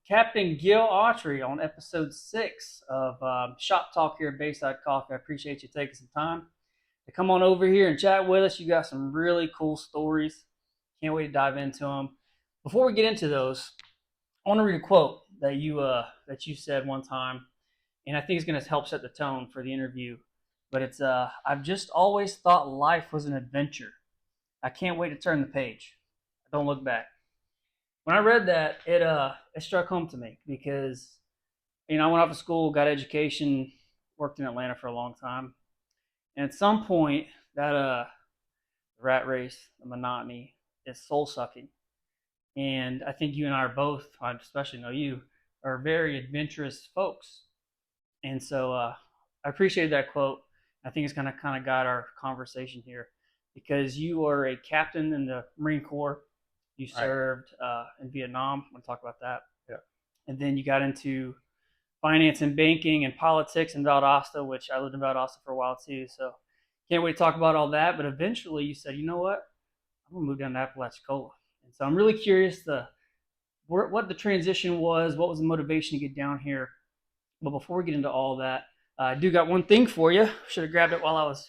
Capt.Gill Autrey on episode 6 of Shop Talk here at Bayside Coffee. I appreciate you taking some time to come on over here and chat with us. You got some really cool stories. Can't wait to dive into them. Before we get into those, I want to read a quote that you said one time, and I think it's going to help set the tone for the interview. But it's I've just always thought life was an adventure. I can't wait to turn the page. Don't look back. When I read that, it struck home to me because I went off to school, got education, worked in Atlanta for a long time, and at some point that rat race, the monotony, is soul sucking. And I think you and I are both, I especially know you, are very adventurous folks. And so I appreciated that quote. I think it's going to kind of guide our conversation here because you are a captain in the Marine Corps. You served in Vietnam. I want to talk about that. Yeah. And then you got into finance and banking and politics in Valdosta, which I lived in Valdosta for a while too. So can't wait to talk about all that. But eventually you said, you know what? I'm going to move down to Appalachicola. And so I'm really curious what the transition was, what was the motivation to get down here. But before we get into all that, I do got one thing for you. Should have grabbed it while I was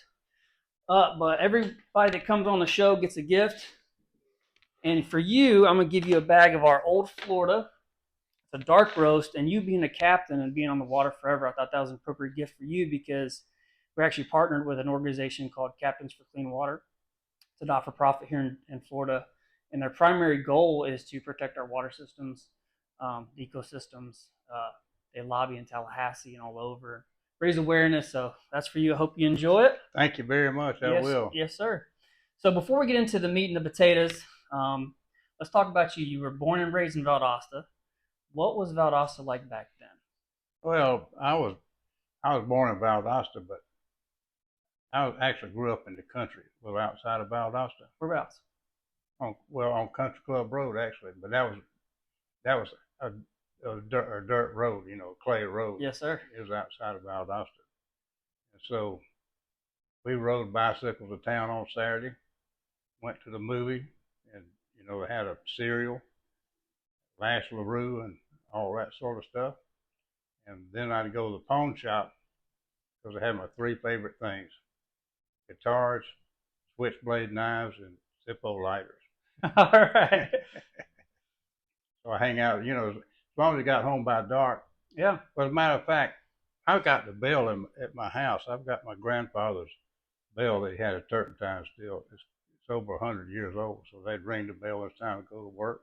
up. But everybody that comes on the show gets a gift. And for you, I'm going to give you a bag of our Old Florida. It's a dark roast, and you being a captain and being on the water forever, I thought that was an appropriate gift for you because we're actually partnered with an organization called Captains for Clean Water. It's a not-for-profit here in Florida, and their primary goal is to protect our water systems, the ecosystems. They lobby in Tallahassee and all over, raise awareness. So that's for you. I hope you enjoy it. Thank you very much. I will. Yes, sir. So before we get into the meat and the potatoes, let's talk about you. You were born and raised in Valdosta. What was Valdosta like back then? Well, I was born in Valdosta, but I actually grew up in the country, a little outside of Valdosta. Whereabouts? On Country Club Road, actually, but that was a dirt road, a clay road. Yes, sir. It was outside of Valdosta, and so we rode bicycles to town on Saturday, went to the movie, and they had a cereal, Lash LaRue, and all that sort of stuff. And then I'd go to the pawn shop because I had my three favorite things: guitars, switchblade knives, and Zippo lighters. All right. So I hang out, as long as I got home by dark. Yeah. But as a matter of fact, I've got the bell at my house. I've got my grandfather's bell that he had a turpentine still. It's over 100 years old. So they'd ring the bell when it's time to go to work,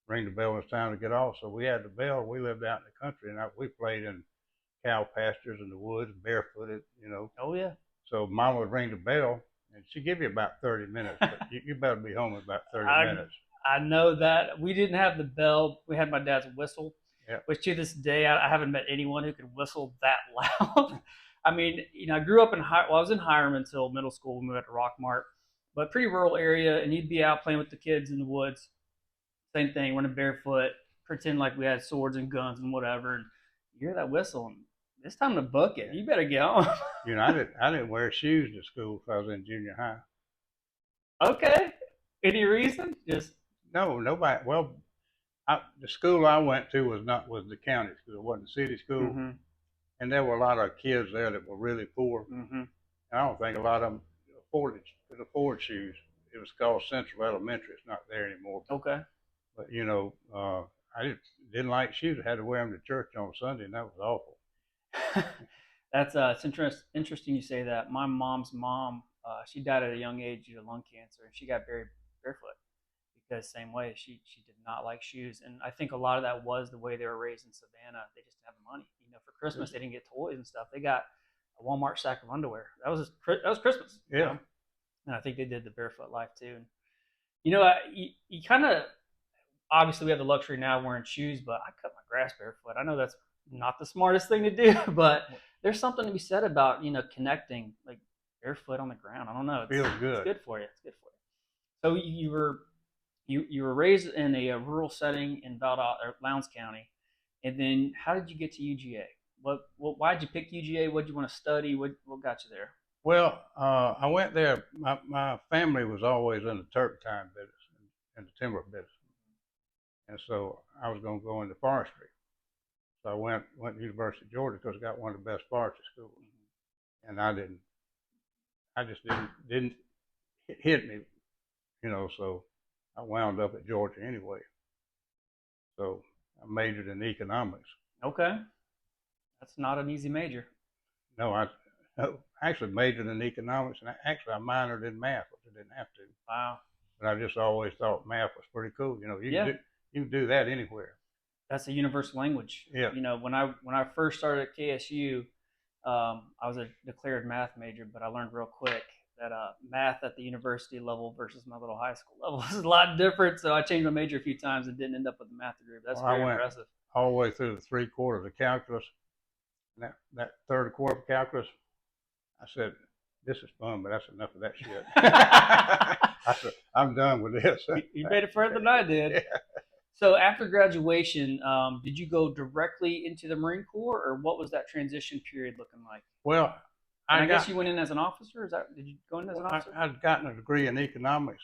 ring the bell when it's time to get off. So we had the bell. We lived out in the country, and we played in cow pastures in the woods, barefooted, Oh, yeah. So Mom would ring the bell, and she'd give you about 30 minutes. But you better be home in about 30 minutes. I know that. We didn't have the bell. We had my dad's whistle, which to this day, I haven't met anyone who could whistle that loud. I mean, I grew up I was in Hiram until middle school. We moved to Rockmart, but pretty rural area, and you'd be out playing with the kids in the woods. Same thing, running barefoot, pretend like we had swords and guns and whatever. And you hear that whistle, and it's time to book it. You better get on. I didn't wear shoes to school if I was in junior high. Okay. Any reason? Just no, nobody. Well, the school I went to was the county school. It wasn't the city school, mm-hmm. And there were a lot of kids there that were really poor. Mm-hmm. I don't think a lot of them could afford shoes. It was called Central Elementary. It's not there anymore. Okay. But I didn't like shoes. I had to wear them to church on Sunday, and that was awful. That's it's interesting you say that. My mom's mom, she died at a young age due to lung cancer, and she got buried barefoot because same way she did not like shoes. And I think a lot of that was the way they were raised in Savannah. They just didn't have the money. For Christmas they didn't get toys and stuff. They got a Walmart sack of underwear. That was Christmas. Yeah. And I think they did the barefoot life too. And you kind of, obviously we have the luxury now of wearing shoes, but I cut my grass barefoot. I know that's not the smartest thing to do, but there's something to be said about connecting like barefoot on the ground. I don't know. Feels good. It's good for you. It's good for you. So you were raised in a rural setting in Lowndes County, and then how did you get to UGA? Why did you pick UGA? What did you want to study? What got you there? Well, I went there. My family was always in the turpentine business, in the timber business, and so I was going to go into forestry. So I went to the University of Georgia because I got one of the best forestry schools, and I just didn't hit me, you know. So I wound up at Georgia anyway. So I majored in economics. Okay, that's not an easy major. No, I actually majored in economics, and actually I minored in math, which I didn't have to. Wow. But I just always thought math was pretty cool. You know, Yeah, you can do that anywhere. that's a universal language. Yeah. You know, when I first started at KSU, I was a declared math major, but I learned real quick that math at the university level versus my little high school level is a lot different. So I changed my major a few times and didn't end up with a math degree. But that's Well, I very went impressive. all the way through the 3/4 of calculus. And that third quarter of calculus, I said, this is fun, but that's enough of that shit. I said, I'm done with this. You made it further than I did. Yeah. So after graduation, did you go directly into the Marine Corps, or what was that transition period looking like? Well, I guess you went in as an officer. Did you go in as an officer? I'd gotten a degree in economics,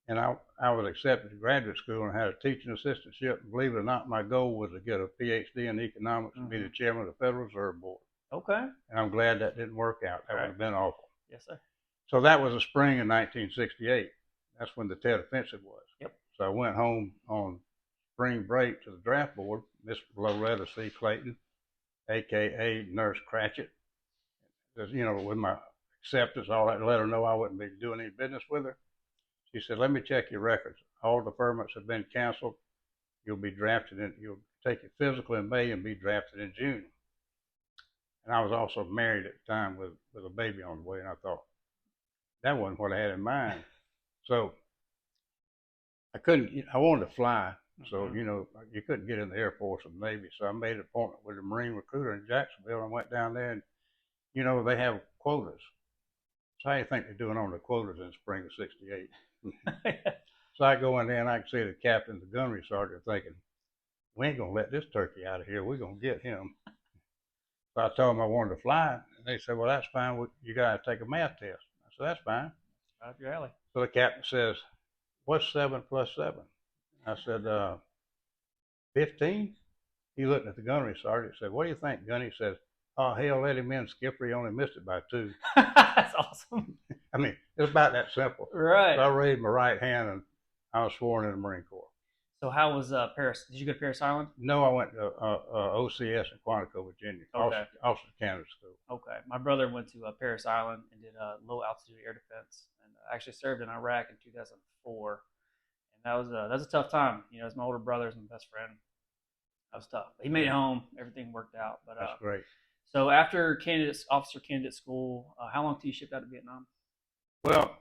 and I was accepted to graduate school and had a teaching assistantship. And believe it or not, my goal was to get a PhD in economics and be the chairman of the Federal Reserve Board. Okay. And I'm glad that didn't work out. That would have been awful. Yes, sir. So that was the spring of 1968. That's when the Tet Offensive was. Yep. So I went home on spring break to the draft board. Miss Loretta C. Clayton, a.k.a. Nurse Cratchit, because, you know, with my acceptance, all that, to let her know I wouldn't be doing any business with her. She said, let me check your records. All deferments have been canceled. You'll you'll take your physical in May and be drafted in June. And I was also married at the time with a baby on the way, and I thought, that wasn't what I had in mind. So I wanted to fly. So, you know, you couldn't get in the Air Force or the Navy. So I made an appointment with a Marine recruiter in Jacksonville. I went down there, and, you know, they have quotas. So how do you think they're doing on the quotas in the spring of '68? So I go in there, and I can see the captain, the gunnery sergeant, thinking, we ain't going to let this turkey out of here. We're going to get him. So I told them I wanted to fly. And they said, well, that's fine. You got to take a math test. I said, that's fine. Right up your alley. So the captain says, what's 7 plus 7? I said, 15. He looked at the gunnery sergeant and said, what do you think, Gunny? He says, oh, hell, let him in, Skipper. He only missed it by 2. That's awesome. I mean, it's about that simple. Right. So I raised my right hand, and I was sworn in the Marine Corps. So how was Paris? Did you go to Paris Island? No, I went to OCS in Quantico, Virginia, Okay. Officer Candidate School. Okay. My brother went to Paris Island and did low altitude air defense, and actually served in Iraq in 2004. And that was a tough time. You know, it's my older brother, my best friend. That was tough. He made it home. Everything worked out. But that's great. So after officer candidate school, how long till you shipped out to Vietnam? Well,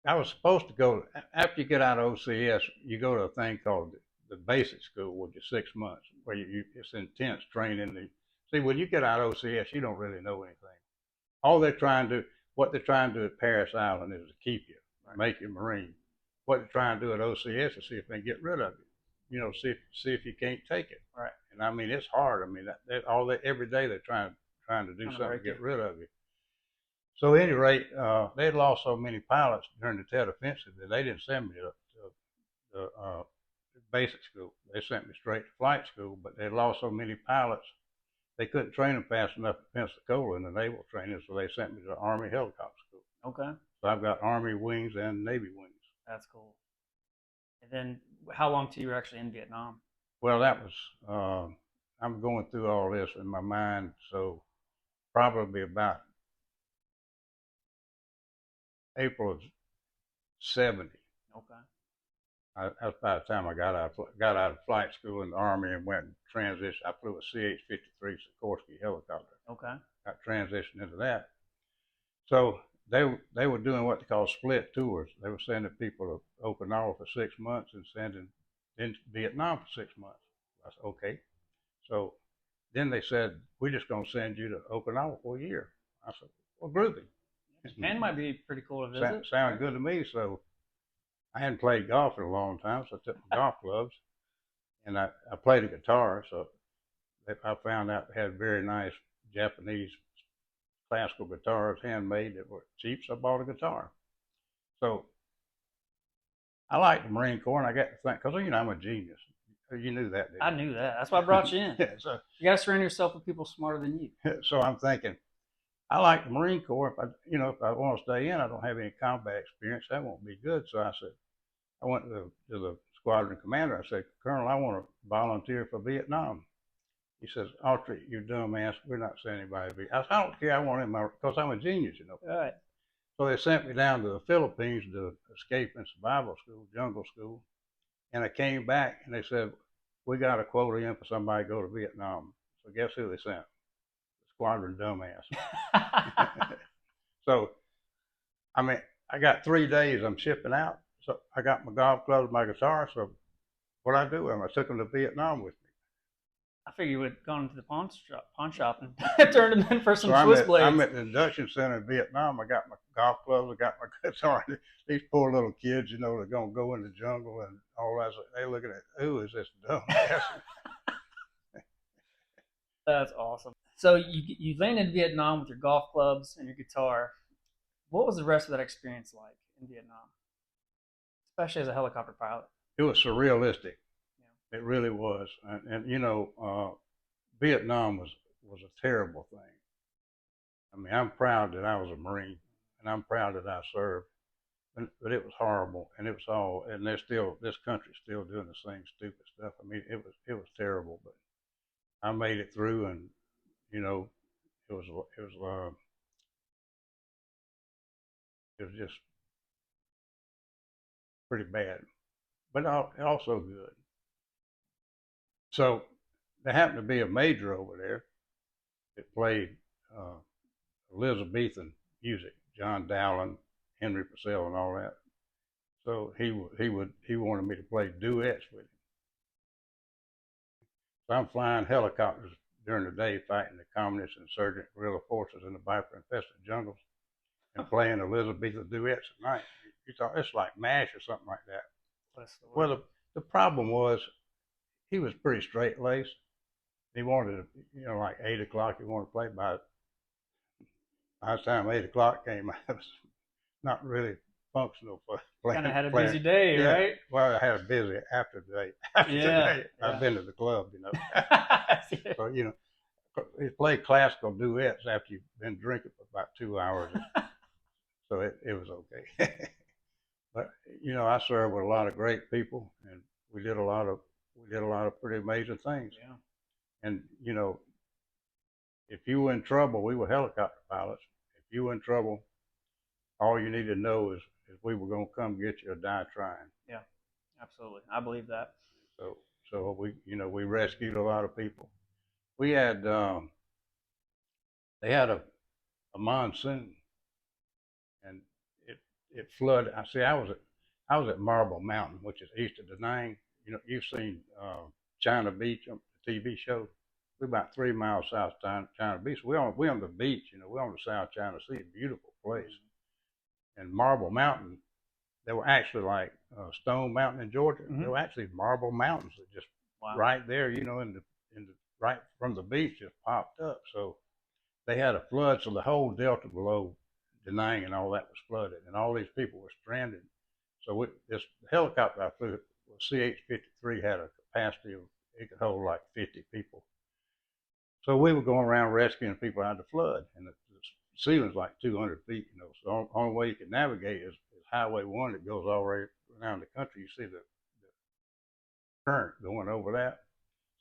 I was supposed to go, after you get out of OCS, you go to a thing called the basic school, which is 6 months, where it's intense training. See, when you get out of OCS, you don't really know anything. What they're trying to do at Paris Island is to keep you, make you a Marine. What they're trying to do at OCS is see if they can get rid of you. You know, see if you can't take it. Right. And I mean, it's hard. I mean, every day they're trying to do something to get rid of you. So at any rate, they had lost so many pilots during the Tet Offensive that they didn't send me to basic school. They sent me straight to flight school, but they had lost so many pilots, they couldn't train them fast enough at Pensacola in the naval training, so they sent me to the Army helicopter school. Okay. So I've got Army wings and Navy wings. That's cool. And then how long till you were actually in Vietnam? Well, that was, I'm going through all this in my mind, so probably about April of '70. Okay. That's by the time I got out of flight school in the Army and went and transitioned. I flew a CH-53 Sikorsky helicopter. Okay. Got transitioned into that. So they were doing what they call split tours. They were sending people to Okinawa for 6 months and sending into Vietnam for 6 months. I said, okay. So then they said, we're just going to send you to Okinawa for a year. I said, well, groovy. Japan might be pretty cool to visit. Sounded good to me. So I hadn't played golf in a long time, so I took my golf clubs, and I played a guitar. So I found out they had very nice Japanese classical guitars, handmade, that were cheap, so I bought a guitar. So I like the Marine Corps, and I got to think because I'm a genius. You knew that, I didn't knew that. That's why I brought you in. you? So You got to surround yourself with people smarter than you. so I'm thinking I like the Marine Corps. If I want to stay in, I don't have any combat experience. That won't be good. So I said, I went to the squadron commander. I said, Colonel, I want to volunteer for Vietnam. He says, Autrey, you dumbass, we're not sending anybody to Vietnam. I said, I don't care. I want him because I'm a genius. All right. So they sent me down to the Philippines to escape and survival school, jungle school. And I came back and they said, we got a quota in for somebody to go to Vietnam. So guess who they sent? Squadron dumbass. So, I mean, I got 3 days. I'm shipping out. So I got my golf clubs, my guitar. So what I do with them, I took them to Vietnam with me. I figured you would have gone to the pawn shop and turned them in for some So Swiss blades. I'm at the induction center in Vietnam. I got my golf clubs. I got my guitar. These poor little kids, they're going to go in the jungle and all that. They looking at, who is this dumbass? That's awesome. So you landed in Vietnam with your golf clubs and your guitar. What was the rest of that experience like in Vietnam, especially as a helicopter pilot? It was surrealistic. Yeah. It really was. Vietnam was a terrible thing. I mean, I'm proud that I was a Marine, and I'm proud that I served. But it was horrible, and it was all, and this country's still doing the same stupid stuff. I mean, it was terrible, but I made it through, and it was it was it was just pretty bad, but also good. So there happened to be a major over there that played uh, Elizabethan music, John Dowland, Henry Purcell, and all that. So he wanted me to play duets with him. So I'm flying helicopters during the day, fighting the communist insurgent guerrilla forces in the viper-infested jungles, and playing Elizabethan duets at night. You thought it's like MASH or something like that. Well, the problem was he was pretty straight laced. He wanted, like 8 o'clock. He wanted to play by the time 8 o'clock came. I was not really functional for playing. Kind of had a busy day, yeah. Right? Well, I had a busy after day. I've been to the club, So you play classical duets after you've been drinking for about 2 hours. So it was okay. But I served with a lot of great people, and we did a lot of pretty amazing things. Yeah. And if you were in trouble, we were helicopter pilots. If you were in trouble, all you need to know is we were going to come get you or die trying. Yeah, absolutely. I believe that. So we rescued a lot of people. We had they had a monsoon, and it flooded. I was at Marble Mountain, which is east of Da Nang. You've seen China Beach on the TV show. We're about 3 miles south of China Beach. We're on the beach. We're on the South China Sea, beautiful place. And Marble Mountain, they were actually like Stone Mountain in Georgia. Mm-hmm. They were actually marble mountains that just right there, in the right from the beach just popped up. So they had a flood, so the whole delta below Da Nang and all that was flooded, and all these people were stranded. So this helicopter I flew, CH-53, had a capacity of, it could hold like 50 people. So we were going around rescuing people out of the flood, and the ceiling's like 200 feet. So the only way you can navigate is Highway 1 that goes all the way around the country. You see the current going over that.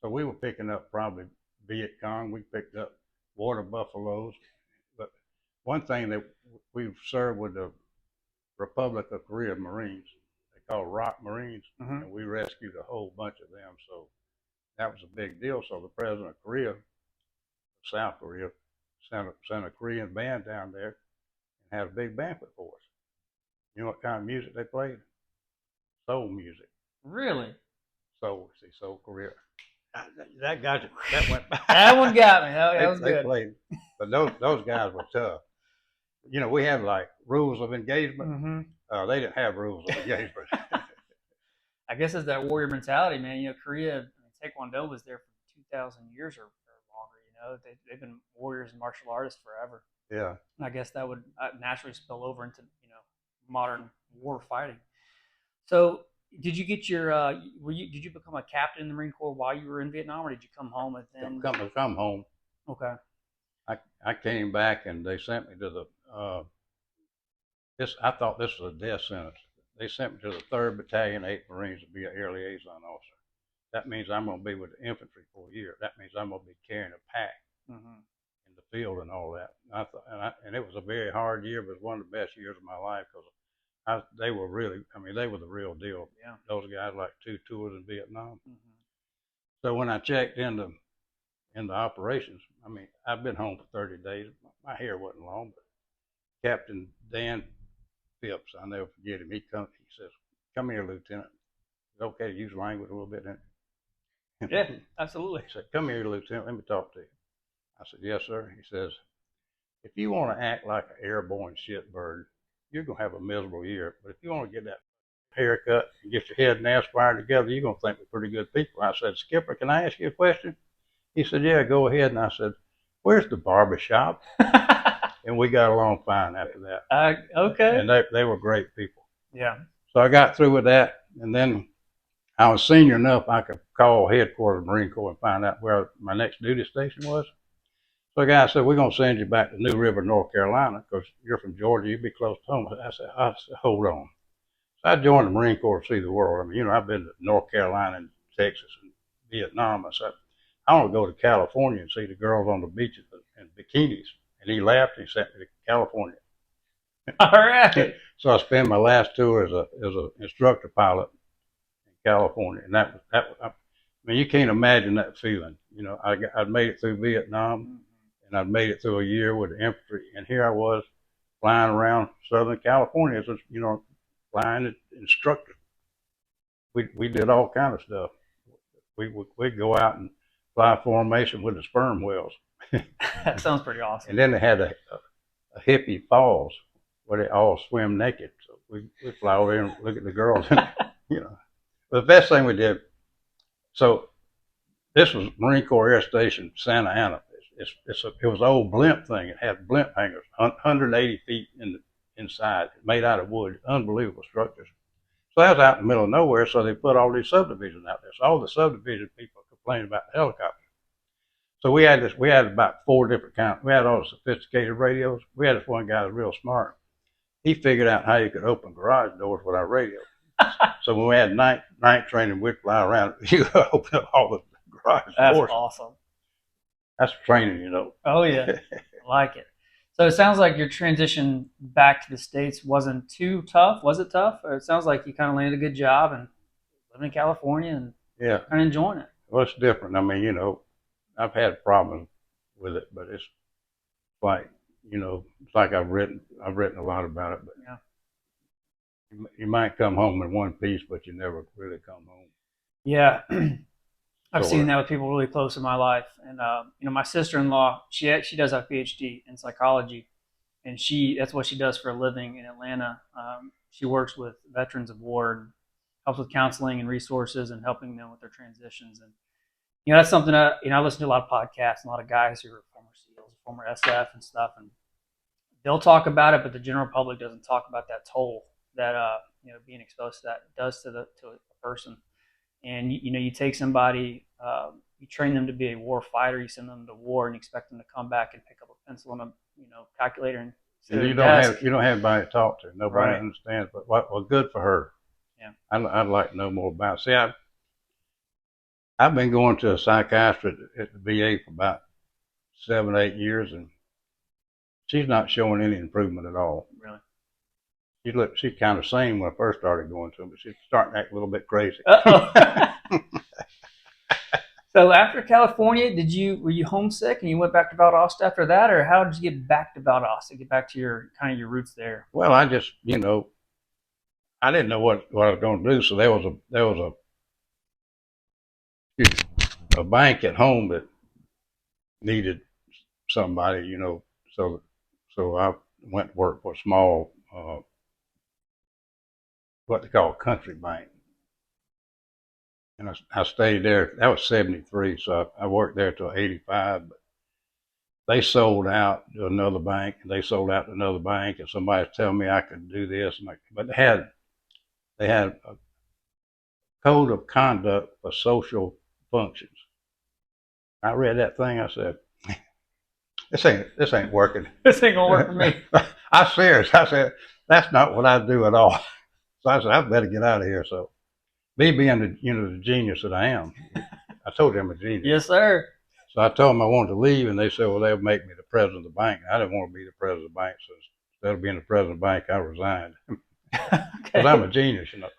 So we were picking up probably Viet Cong. We picked up water buffaloes. But one thing that we've served with the Republic of Korea Marines, they call ROC Marines, and we rescued a whole bunch of them. So that was a big deal. So the president of Korea, South Korea, sent a Korean band down there and had a big banquet for us. You know what kind of music they played? Soul music. Really? Soul Korea. That got you. That went by. That one got me. That was good. They played, but those guys were tough. We had like rules of engagement. Mm-hmm. They didn't have rules of engagement. I guess it's that warrior mentality, man. Korea, Taekwondo was there for 2,000 years or longer. They've been warriors and martial artists forever. Yeah. And I guess that would naturally spill over into modern war fighting. So, did you get your? Did you become a captain in the Marine Corps while you were in Vietnam, or did you come home and then? Come home. Okay. I came back and they sent me to the this. I thought this was a death sentence. They sent me to the 3rd Battalion, 8th Marines to be an air liaison officer. That means I'm going to be with the infantry for a year. That means I'm going to be carrying a pack in the field and all that. And it was a very hard year, but it was one of the best years of my life because they were really, I mean, they were the real deal. Yeah. Those guys like 2 tours in Vietnam. So when I checked into operations, I mean, I've been home for 30 days. My hair wasn't long, but Captain Dan Phipps, I'll never forget him. He says, "Come here, Lieutenant. It's okay to use language a little bit." Yeah, absolutely. He said, "Come here, Lieutenant. Let me talk to you." I said, "Yes, sir." He says, "If you want to act like an airborne shitbird, you're gonna have a miserable year. But if you want to get that haircut and get your head and ass wired together, you're gonna think we're pretty good people." I said, "Skipper, can I ask you a question?" He said, "Yeah, go ahead." And I said, "Where's the barber shop?" And we got along fine after that. Okay. And they were great people. Yeah. So I got through with that, and then I was senior enough I could call headquarters of the Marine Corps and find out where my next duty station was. So the guy said, "We're going to send you back to New River, North Carolina, because you're from Georgia. You'd be close to home." I said, "Hold on." So I joined the Marine Corps to see the world. I mean, I've been to North Carolina and Texas and Vietnam. I said, "I want to go to California and see the girls on the beaches in bikinis." And he laughed and he sent me to California. All right. So I spent my last tour as a instructor pilot in California, and I mean, you can't imagine that feeling. I'd made it through Vietnam, and I'd made it through a year with the infantry, and here I was flying around Southern California as flying instructor. We did all kind of stuff. We'd go out and fly formation with the sperm whales. That sounds pretty awesome. And then they had a hippie falls where they all swim naked. So we fly over there and look at the girls. But the best thing we did. So this was Marine Corps Air Station Santa Ana. It was an old blimp thing. It had blimp hangars, 180 feet inside, made out of wood. Unbelievable structures. So that was out in the middle of nowhere. So they put all these subdivisions out there. So all the subdivision people complained about the helicopter. So we had about 4 different kinds. We had all the sophisticated radios. We had this one guy that was real smart. He figured out how you could open garage doors with our radio. So when we had night training, we'd fly around. You could open up all the garage doors. That's awesome. That's training, Oh yeah, I like it. So it sounds like your transition back to the States wasn't too tough. Was it tough? Or it sounds like you kind of landed a good job and living in California and yeah, kind of enjoying it. Well, it's different. I mean, I've had problems with it, but it's like, it's like I've written a lot about it. But yeah, you might come home in one piece, but you never really come home. Yeah, I've seen that with people really close in my life, and my sister-in-law, she does have a PhD in psychology, and that's what she does for a living in Atlanta. She works with veterans of war and helps with counseling and resources and helping them with their transitions. And that's something I listen to a lot of podcasts and a lot of guys who are former SEALs, former SF and stuff, and they'll talk about it, but the general public doesn't talk about that toll that being exposed to that does to a person. And you take somebody, you train them to be a war fighter, you send them to war, and you expect them to come back and pick up a pencil and a calculator and you don't have anybody to talk to. Nobody understands. But well, good for her. Yeah, I'd like to know more about it. See, I've been going to a psychiatrist at the VA for about 7, 8 years, and she's not showing any improvement at all. Really? She's kind of sane when I first started going to her, but she's starting to act a little bit crazy. So after California, were you homesick and you went back to Valdosta after that, or how did you get back to Valdosta? Get back to your roots there? Well, I just I didn't know what I was going to do, so there was a bank at home that needed somebody, so I went to work for a small what they call a country bank. And I stayed there. That was 73, so I worked there till 85. But they sold out to another bank, and they sold out to another bank, and somebody was telling me I could do this. But they had a code of conduct for social functions. I read that thing. I said, this ain't working. This ain't gonna work for me. I serious. I said, that's not what I do at all. So I said, I better get out of here. So me being the genius that I am, I told them I'm a genius. Yes, sir. So I told them I wanted to leave, and they said, well, they'll make me the president of the bank. I didn't want to be the president of the bank, so instead of being the president of the bank, I resigned. Because Okay. I'm a genius, you know.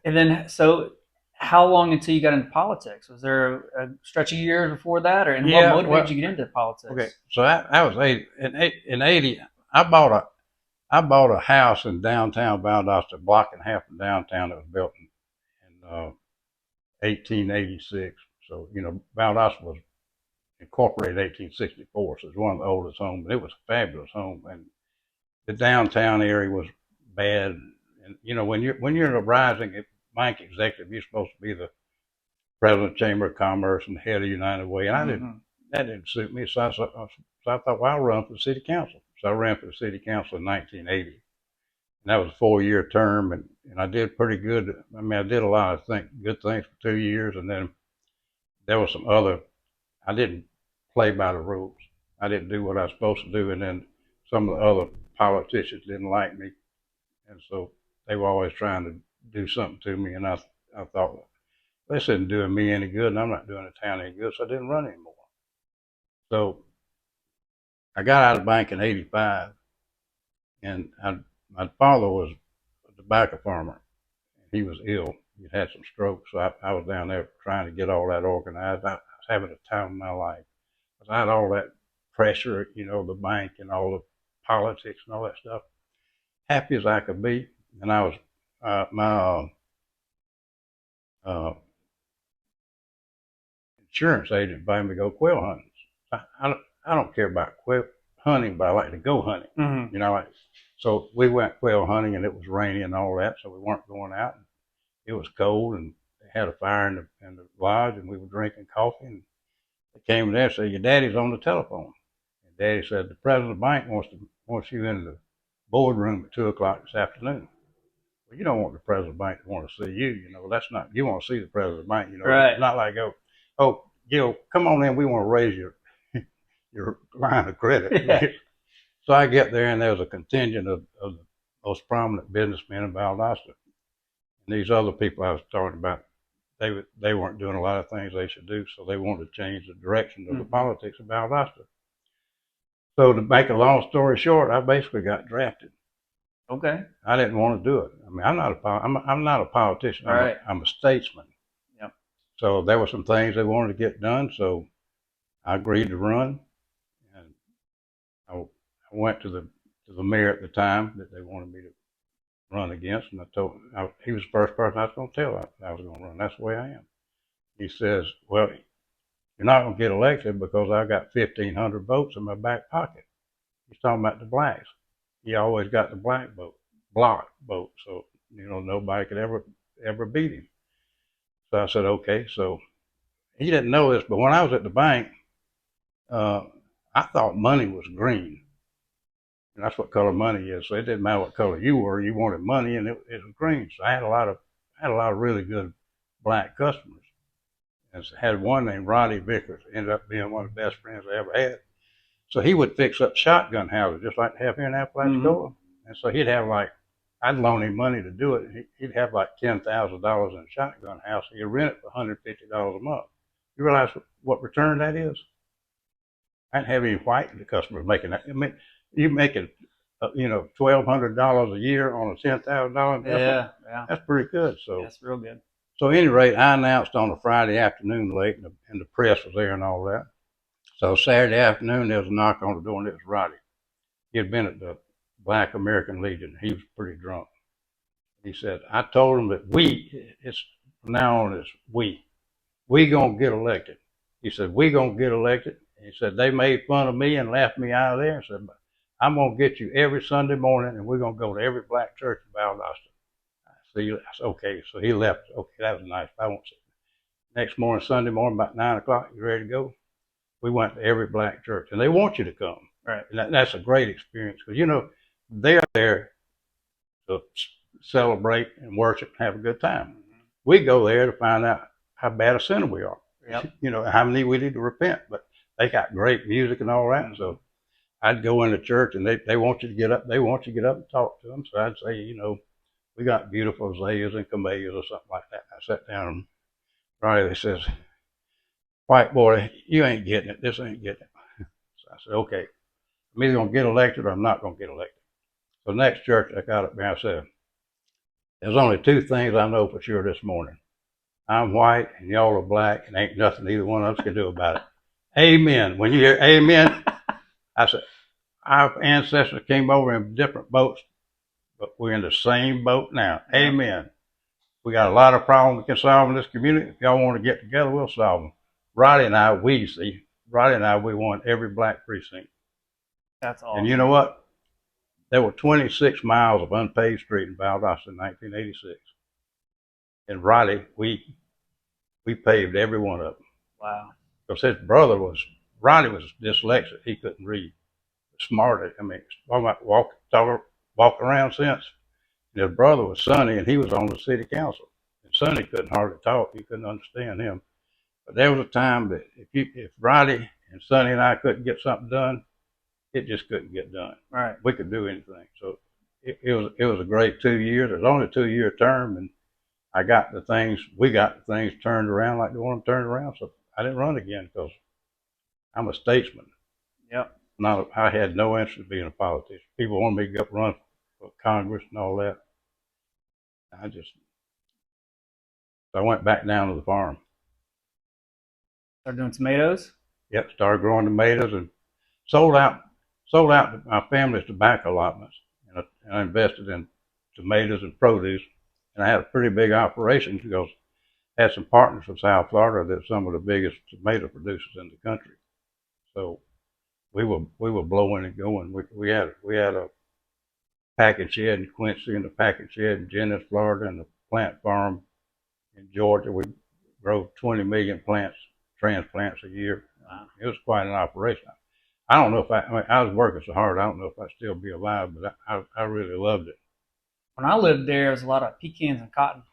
And then, so how long until you got into politics? Was there a stretch of years before that, or and what motivated you to get into politics? Okay, so I was 80. In 80, I bought a house in downtown Valdosta, a block and a half from downtown that was built in 1886. So, you know, Valdosta was incorporated 1864, so it's one of the oldest homes. But it was a fabulous home, and the downtown area was bad. And you know, when you're a rising bank executive, you're supposed to be the president of the Chamber of Commerce and the head of United Way, and that didn't suit me. So I thought, well, I'll run for the city council. So I ran for the city council in 1980, and that was a 4-year term, and I did pretty good. I mean, I did a lot of good things for 2 years, and then there was some other. I didn't play by the rules. I didn't do what I was supposed to do, and then some of the other politicians didn't like me, and so they were always trying to do something to me, and I thought, well, this isn't doing me any good, and I'm not doing the town any good, so I didn't run anymore. So I got out of the bank in '85, and my father was a tobacco farmer. He was ill. He'd had some strokes, so I was down there trying to get all that organized. I was having a time of my life. I had all that pressure, you know, the bank and all the politics and all that stuff. Happy as I could be, and I was my insurance agent invited me to go quail hunting. I don't care about quail hunting, but I like to go hunting. Mm-hmm. You know, so we went quail hunting, and it was rainy and all that, so we weren't going out. It was cold, and they had a fire in the lodge, and we were drinking coffee. And they came there and said, "Your daddy's on the telephone." And Daddy said, "The president of the bank wants you in the boardroom at 2 o'clock this afternoon." Well, you don't want the president of the bank to want to see you. You know, that's not. You want to see the president of the bank. You know, Right. It's not like, oh, Gill, come on in. We want to raise your line of credit. Yeah. So I get there, and there was a contingent of the most prominent businessmen in Valdosta. And these other people I was talking about, they weren't doing a lot of things they should do, so they wanted to change the direction of the politics of Valdosta. So to make a long story short, I basically got drafted. Okay. I didn't want to do it. I mean, I'm not a politician. Right. I'm a statesman. Yep. So there were some things they wanted to get done, so I agreed to run, and I went to the mayor at the time that they wanted me to run against, and I told him, he was the first person I was going to tell I was going to run. That's the way I am. He says, "Well, you're not going to get elected because I got 1,500 votes in my back pocket." He's talking about the blacks. He always got the block vote, so you know nobody could ever beat him. So I said, okay. So he didn't know this, but when I was at the bank, uh, I thought money was green. And that's what color money is. So it didn't matter what color you were, you wanted money, and it was green. So I had a lot of really good black customers. And I had one named Roddy Vickers, ended up being one of the best friends I ever had. So he would fix up shotgun houses, just like they have here in Appalachicola. Mm-hmm. And so he'd have I'd loan him money to do it. He'd have like $10,000 in a shotgun house. He'd rent it for $150 a month. You realize what return that is? I didn't have any white customers making that. I mean, you making, $1,200 a year on a $10,000 investment. Yeah. That's pretty good. So that's real good. So at any rate, I announced on a Friday afternoon late, and the press was there and all that. So Saturday afternoon, there was a knock on the door, and it was Roddy. He had been at the Black American Legion. He was pretty drunk. He said, "I told him that it's from now on, it's we gonna get elected." He said, "We gonna get elected." He said, "They made fun of me and laughed me out of there." And said, "But I'm gonna get you every Sunday morning, and we're gonna go to every black church in Valdosta." So I said, okay. So he left. Okay, that was nice. I won't say. Next morning, Sunday morning, about 9 o'clock, you ready to go? We went to every black church, and they want you to come. Right. And that's a great experience because they're there to celebrate and worship and have a good time. We go there to find out how bad a sinner we are. Yep. You know, how many we need to repent. But they got great music and all that. So I'd go into church and they want you to get up. They want you to get up and talk to them. So I'd say, you know, we got beautiful azaleas and camellias or something like that. I sat down and Riley says, white boy, you ain't getting it. This ain't getting it. So I said, okay, I'm either going to get elected or I'm not going to get elected. So next church I got up there, I said, there's only two things I know for sure this morning. I'm white and y'all are black and ain't nothing either one of us can do about it. Amen. When you hear amen, I said, our ancestors came over in different boats, but we're in the same boat now. Amen. We got a lot of problems we can solve in this community. If y'all want to get together, we'll solve them. Roddy and I, we won every black precinct. That's awesome. And you know what? There were 26 miles of unpaved street in Valdosta in 1986. And Roddy, we paved every one of them. Wow. Because Roddy was dyslexic. He couldn't read. Smart. I mean, walk around since. And his brother was Sonny, and he was on the city council. And Sonny couldn't hardly talk. You couldn't understand him. But there was a time that if Roddy and Sonny and I couldn't get something done, it just couldn't get done. Right. We could do anything. So it was a great 2 years. It was only a 2-year term, and we got the things turned around like they want them turned around. So I didn't run again because I'm a statesman. Yep. I had no interest in being a politician. People wanted me to go run for Congress and all that. So I went back down to the farm. Started doing tomatoes? Yep, started growing tomatoes and sold out my family's tobacco allotments. And I invested in tomatoes and produce. And I had a pretty big operation because I had some partners from South Florida that are some of the biggest tomato producers in the country. So we were blowing and going. We had a packing shed in Quincy and a packing shed in Jennings, Florida, and a plant farm in Georgia. We grow 20 million transplants a year. Wow. It was quite an operation. I don't know if I was working so hard. I don't know if I'd still be alive, but I really loved it. When I lived there, there was a lot of pecans and cotton.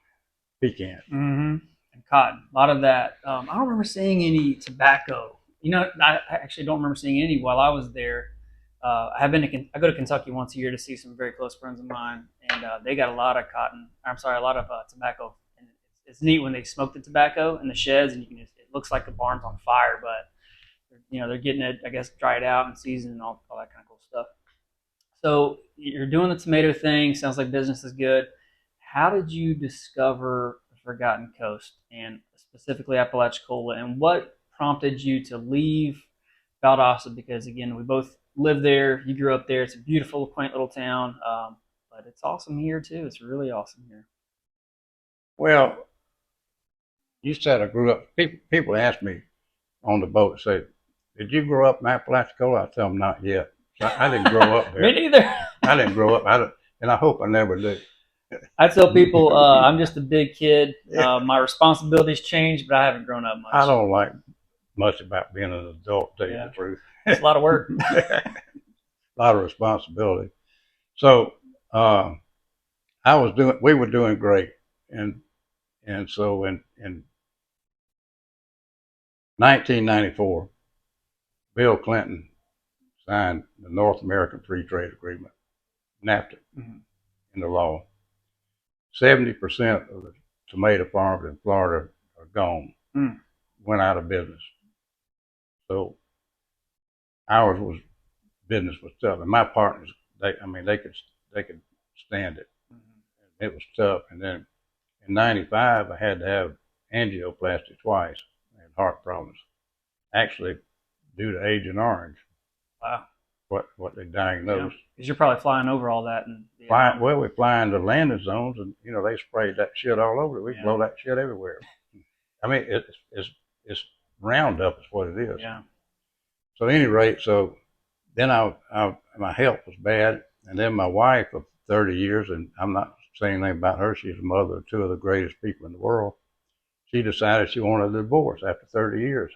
Pecans. Mm-hmm. And cotton. A lot of that. I don't remember seeing any tobacco. You know, I actually don't remember seeing any while I was there. I go to Kentucky once a year to see some very close friends of mine, and they got a lot of a lot of tobacco. And it's neat when they smoke the tobacco in the sheds, and it looks like the barn's on fire, but they're getting it, I guess, dried out and seasoned and all that kind of cool stuff. So you're doing the tomato thing. Sounds like business is good. How did you discover the Forgotten Coast and specifically Appalachicola, and what prompted you to leave Valdosta? Because again, we both live there. You grew up there. It's a beautiful, quaint little town, but it's awesome here too. It's really awesome here. Well, you said I grew up. People ask me on the boat, say, "Did you grow up in Appalachicola?" I tell them, "Not yet." I didn't grow up there. Me neither. I didn't grow up. And I hope I never do. I tell people I'm just a big kid. My responsibilities change, but I haven't grown up much. I don't like much about being an adult, to tell you the truth. It's a lot of work. A lot of responsibility. So we were doing great. And so in 1994, Bill Clinton signed the North American Free Trade Agreement, NAFTA, into law. 70% of the tomato farms in Florida are gone, went out of business. So business was tough. And my partners, they could stand it. It was tough. And then in 95, I had to have angioplasty twice. I had heart problems, actually due to Agent Orange. Wow. What they diagnosed. Because you're probably flying over all that. We fly into landing zones, and they sprayed that shit all over it. We blow that shit everywhere. I mean, it's Roundup is what it is. Yeah. So at any rate, then my health was bad, and then my wife of 30 years, and I'm not saying anything about her. She's the mother of two of the greatest people in the world. She decided she wanted a divorce after 30 years.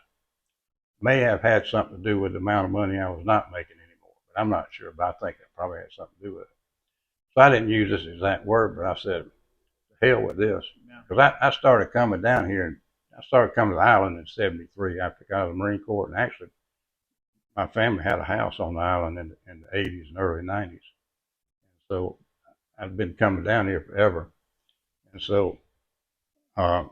May have had something to do with the amount of money I was not making anymore, but I'm not sure. But I think it probably had something to do with it. So I didn't use this exact word, but I said, hell with this. Because I started coming down here, and I started coming to the island in '73 after I got out of the Marine Corps. And actually, my family had a house on the island in the '80s and early '90s. So I've been coming down here forever. And so um,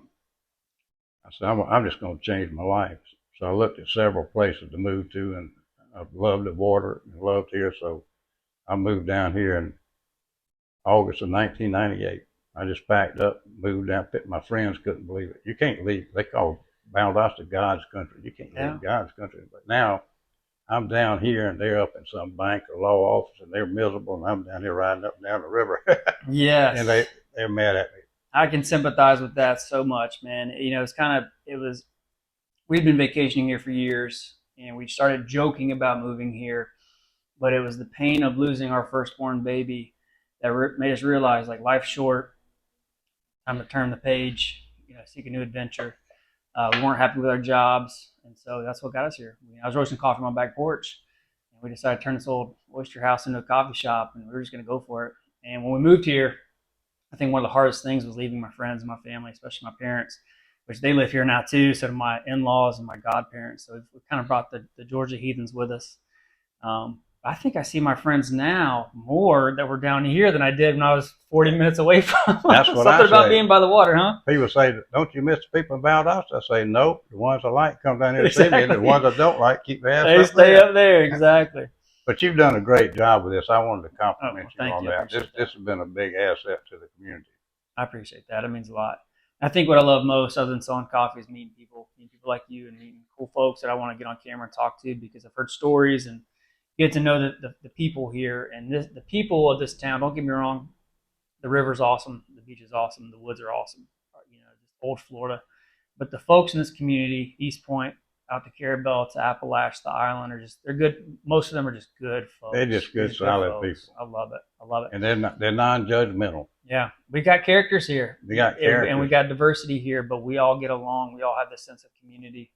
I said, I'm just going to change my life. So I looked at several places to move to, and I loved the water and loved here. So I moved down here in August of 1998. I just packed up, moved down. My friends couldn't believe it. You can't leave. They call Valdosta God's country. You can't leave God's country. But now I'm down here, and they're up in some bank or law office, and they're miserable, and I'm down here riding up and down the river. Yes. And they're mad at me. I can sympathize with that so much, man. You know, we'd been vacationing here for years, and we started joking about moving here, but it was the pain of losing our firstborn baby that made us realize, like, life's short, time to turn the page, you know, seek a new adventure. We weren't happy with our jobs, and so that's what got us here. I was roasting coffee on my back porch, and we decided to turn this old oyster house into a coffee shop, and we were just going to go for it. And when we moved here, I think one of the hardest things was leaving my friends and my family, especially my parents, which they live here now too. So do my in-laws and my godparents. So we kind of brought the Georgia heathens with us. I think I see my friends now more that were down here than I did when I was 40 minutes away from them. That's what Something I about say. being by the water, huh? People say, don't you miss the people in Valdosta? I say, nope. The ones I like come down here to see me, and the ones I don't like keep their ass They up stay there. up there, exactly. But you've done a great job with this. I wanted to compliment you Thank on you. that. This has been a big asset to the community. I appreciate that. It means a lot. I think what I love most, other than selling coffee, is meeting people like you and meeting cool folks that I want to get on camera and talk to, because I've heard stories and get to know the people here and the people of this town. Don't get me wrong, the river's awesome, the beach is awesome, the woods are awesome, you know, just old Florida. But the folks in this community, East Point, out to Carabel, to Appalachia, the island, they're good. Most of them are just good folks. They're just good, solid people. I love it. I love it. And they're non-judgmental. Yeah, we got characters here. We got characters. And we got diversity here, but we all get along. We all have this sense of community.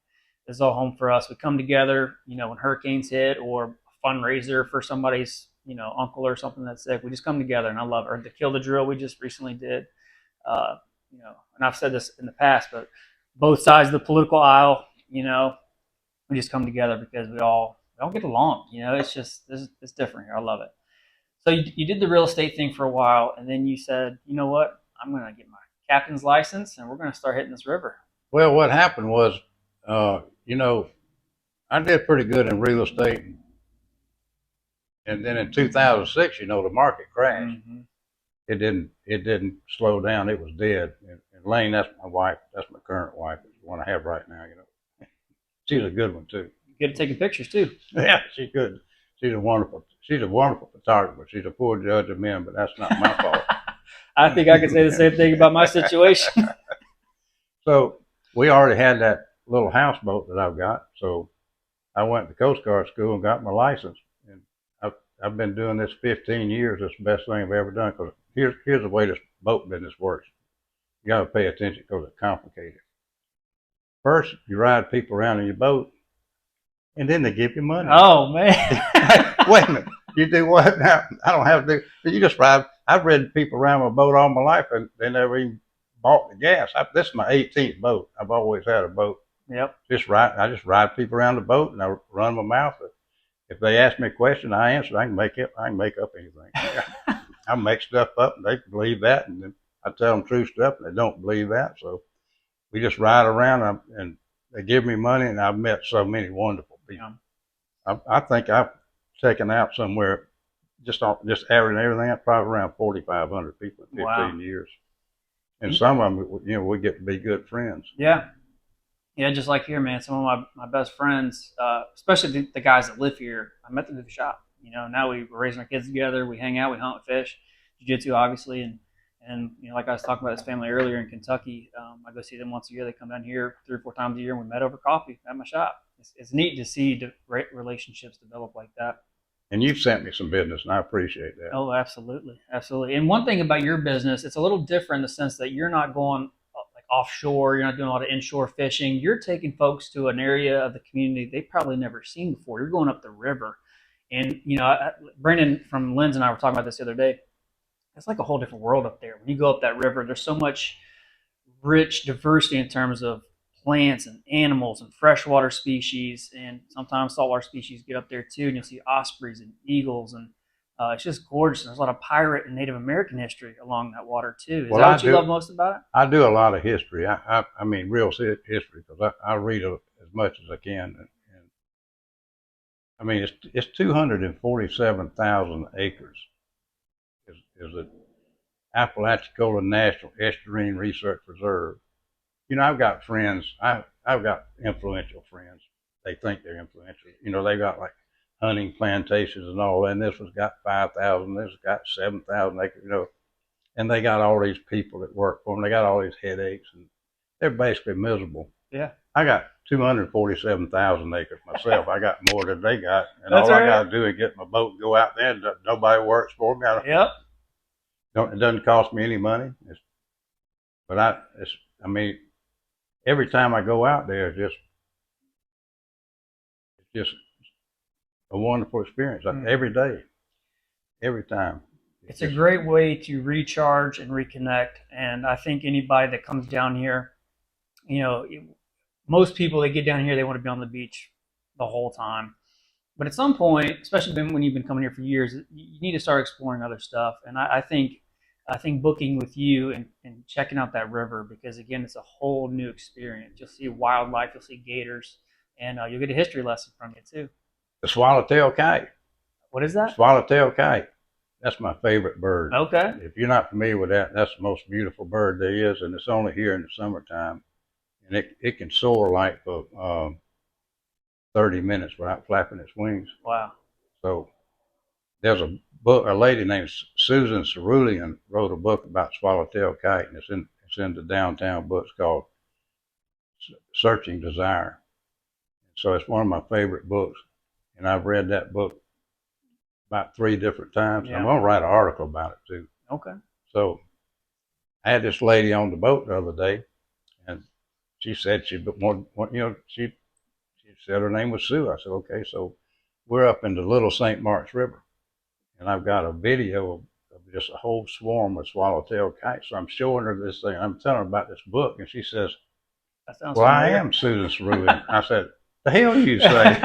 This is all home for us. We come together, you know, when hurricanes hit or a fundraiser for somebody's, you know, uncle or something that's sick. We just come together, and I love it. Or the Kill the Drill we just recently did. You know, and I've said this in the past, but both sides of the political aisle, you know, we just come together because we all get along. You know, it's different here. I love it. So you did the real estate thing for a while, and then you said, you know what, I'm going to get my captain's license, and we're going to start hitting this river. Well, what happened was, you know, I did pretty good in real estate, and then in 2006, you know, the market crashed. Mm-hmm. It didn't slow down. It was dead. And Lane, that's my wife. That's my current wife. It's the one I have right now. You know, she's a good one too. Good at taking pictures too. Yeah, she's good. She's a wonderful photographer. She's a poor judge of men, but that's not my fault. I think I could say the same thing about my situation. So we already had that little houseboat that I've got. So I went to Coast Guard school and got my license. And I've been doing this 15 years. It's the best thing I've ever done. Because here's the way this boat business works. You got to pay attention because it's complicated. First, you ride people around in your boat, and then they give you money. Oh, man. Wait a minute. You do what now? I don't have to do. You just ride. I've ridden people around my boat all my life, and they never even bought the gas. This is my 18th boat. I've always had a boat. Yep. I just ride people around the boat, and I run my mouth. If they ask me a question, I answer. I can make up anything. I make stuff up, and they believe that, and then I tell them true stuff, and they don't believe that. So we just ride around, and they give me money, and I've met so many wonderful people. Yeah. I think I've taken out somewhere, just averaging everything up, probably around 4,500 people in 15 years. And some of them, you know, we get to be good friends. Yeah. Yeah, just like here, man. Some of my best friends, especially the guys that live here, I met them at the shop. You know, now we're raising our kids together. We hang out, we hunt, fish, jiu-jitsu, obviously. And you know, like I was talking about this family earlier in Kentucky, I go see them once a year. They come down here 3 or 4 times a year, and we met over coffee at my shop. It's neat to see relationships develop like that. And you've sent me some business, and I appreciate that. Oh, absolutely. Absolutely. And one thing about your business, it's a little different in the sense that you're not going like offshore. You're not doing a lot of inshore fishing. You're taking folks to an area of the community they've probably never seen before. You're going up the river. And, you know, Brandon from Lens and I were talking about this the other day. it's like a whole different world up there. When you go up that river, there's so much rich diversity in terms of plants and animals and freshwater species, and sometimes saltwater species get up there too. And you'll see ospreys and eagles, and it's just gorgeous. There's a lot of pirate and Native American history along that water too. Is Well, that what you love most about it? I do a lot of history. I mean, real history, because I read as much as I can. And I mean, it's 247,000 acres. Is the Appalachicola National Estuarine Research Reserve. You know, I've got friends. I've got influential friends. They think they're influential. You know, they got like hunting plantations and all that. And this one's got 5,000. This has got 7,000 acres. You know, and they got all these people that work for them. They got all these headaches, and they're basically miserable. Yeah. I got 247,000 acres myself. I got more than they got, and That's all I right. got to do is get my boat and go out there. And nobody works for me. Yep. It doesn't cost me any money. I mean, every time I go out there, it's just a wonderful experience. Every day, every time. It's a great way to recharge and reconnect. And I think anybody that comes down here, you know, most people that get down here, they want to be on the beach the whole time. But at some point, especially when you've been coming here for years, you need to start exploring other stuff. And I think booking with you and checking out that river, because again, it's a whole new experience. You'll see wildlife, you'll see gators, and you'll get a history lesson from it too. The swallowtail kite. What is that? Swallowtail kite. That's my favorite bird. Okay. If you're not familiar with that, that's the most beautiful bird there is, and it's only here in the summertime. And it can soar like for 30 minutes without flapping its wings. Wow. So there's a lady named Susan Cerulean wrote a book about swallowtail kite, and it's in the downtown books called Searching Desire. So it's one of my favorite books, and I've read that book about 3 different times. Yeah. I'm going to write an article about it too. Okay. So I had this lady on the boat the other day, and she said she said her name was Sue. I said, okay. So we're up in the Little St. Marks River, and I've got a video of just a whole swarm of swallowtail kites. So I'm showing her this thing. I'm telling her about this book, and she says, "Well, familiar. I am Susan Cerulean." I said, "The hell you say?"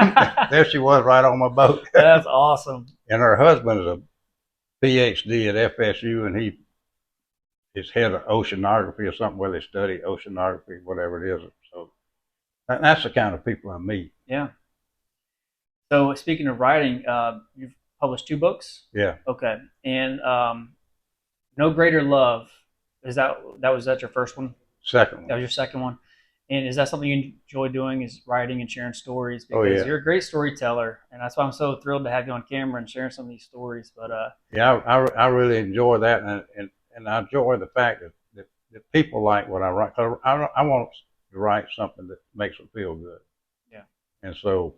There she was, right on my boat. That's awesome. And her husband is a PhD at FSU, and he is head of oceanography or something where they study oceanography, whatever it is. So that's the kind of people I meet. Yeah. So speaking of writing, you've published 2 books. Yeah. Okay. And No Greater Love, was that your first one? Second one. That was your second one. And is that something you enjoy doing, is writing and sharing stories? Because you're a great storyteller, and that's why I'm so thrilled to have you on camera and sharing some of these stories. But yeah, I really enjoy that, and I enjoy the fact that people like what I write. I want to write something that makes them feel good. Yeah. And so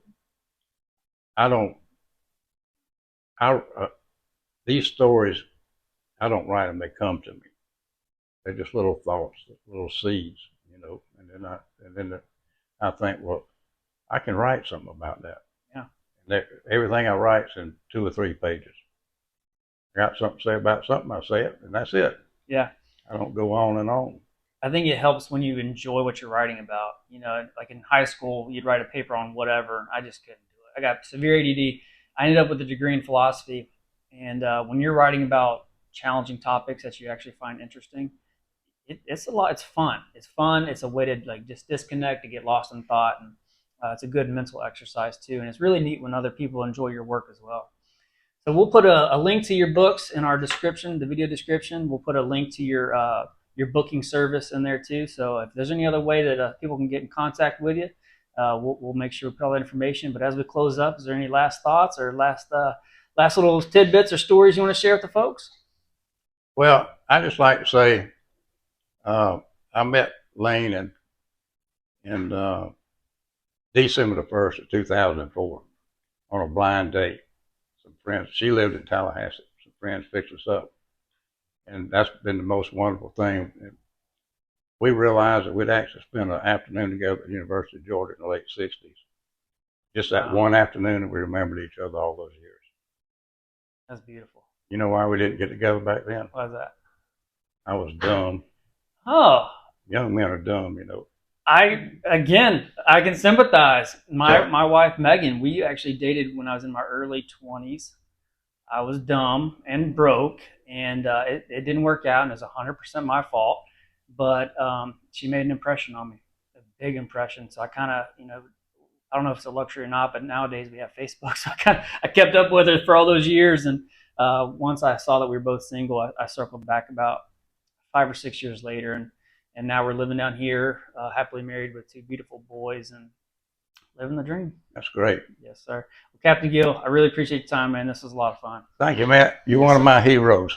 these stories, I don't write them; they come to me. They're just little thoughts, little seeds, you know. And then I think, well, I can write something about that. Yeah. And everything I write's in 2 or 3 pages. I got something to say about something, I say it, and that's it. Yeah. I don't go on and on. I think it helps when you enjoy what you're writing about. You know, like in high school, you'd write a paper on whatever. I just couldn't do it. I got severe ADD. I ended up with a degree in philosophy. And when you're writing about challenging topics that you actually find interesting, it's a lot. It's fun. It's fun. It's a way to like just disconnect, to get lost in thought, and it's a good mental exercise too. And it's really neat when other people enjoy your work as well. So we'll put a link to your books in our description, the video description. We'll put a link to your booking service in there too. So if there's any other way that people can get in contact with you, we'll make sure we put all that information. But as we close up, is there any last thoughts or last little tidbits or stories you want to share with the folks? Well, I just like to say, I met Lane in December the 1st of 2004 on a blind date. Some friends, she lived in Tallahassee. Some friends fixed us up, and that's been the most wonderful thing. We realized that we'd actually spent an afternoon together at the University of Georgia in the late 60s. Just that one afternoon, and we remembered each other all those years. That's beautiful. You know why we didn't get together back then? Why is that? I was dumb. Oh, Young men are dumb, you know. I can sympathize. My wife Megan, we actually dated when I was in my early 20s. I was dumb and broke, and it didn't work out, and it's 100% my fault. But she made an impression on me, a big impression. So I kind of, I don't know if it's a luxury or not, but nowadays we have Facebook, so I kept up with her for all those years. And once I saw that we were both single, I circled back about 5 or 6 years later, and now we're living down here, happily married with two beautiful boys, and living the dream. That's great. Yes, sir. Well, Captain Gill, I really appreciate your time, man. This was a lot of fun. Thank you, Matt. You're one of my heroes.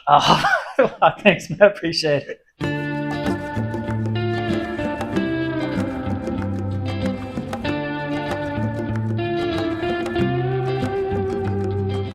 Thanks, man. I appreciate it.